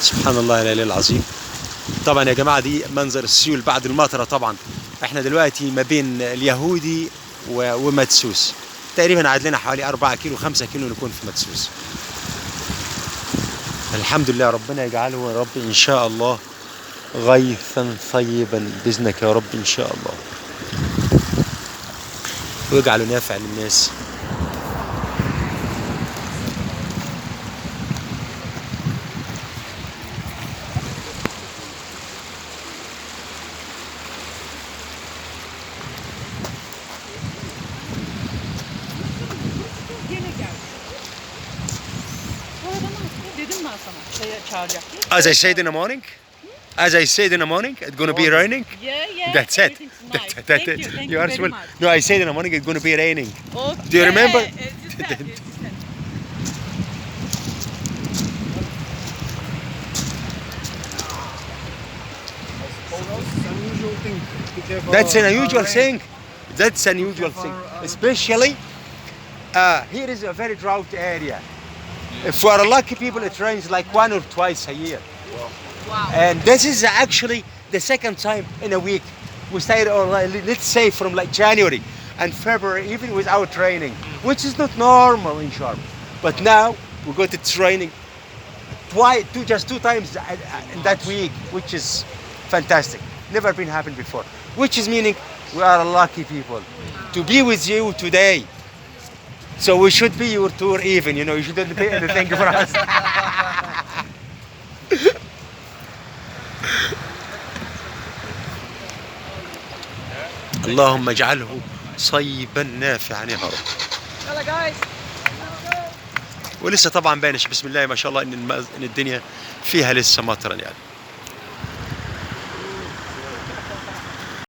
سبحان الله العلي العظيم. طبعا يا جماعة دي منظر السيول بعد المطرة. طبعا احنا دلوقتي ما بين اليهودي ومدسوس، تقريبا قعد لنا حوالي 4 كيلو 5 كيلو نكون في مدسوس. الحمد لله، ربنا يجعله يا رب ان شاء الله غيثا طيبا باذنك يا رب ان شاء الله، ويجعله نافع للناس. As I said in the morning, it's going to be raining. Yeah. That's it. Thank you. You are very well. much. No, I said in the morning it's going to be raining. Okay. Do you remember? That's an unusual thing. That's an unusual thing. Especially here is a very drought area. For lucky people, it rains like 1 or 2 a year. Wow. And this is actually the second time in a week. We started, or let's say from like January and February, even without raining, which is not normal in Sharm. But now we got it raining just 2 times in that week, which is fantastic. Never been happened before. Which is meaning we are lucky people to be with you today. So we should be your tour even, you shouldn't pay anything for us. اللهم اجعله صيبا نافعا يا رب. يلا جايز. ولسه طبعا باينش بسم الله ما شاء الله ان الدنيا فيها لسه مطرا يعني.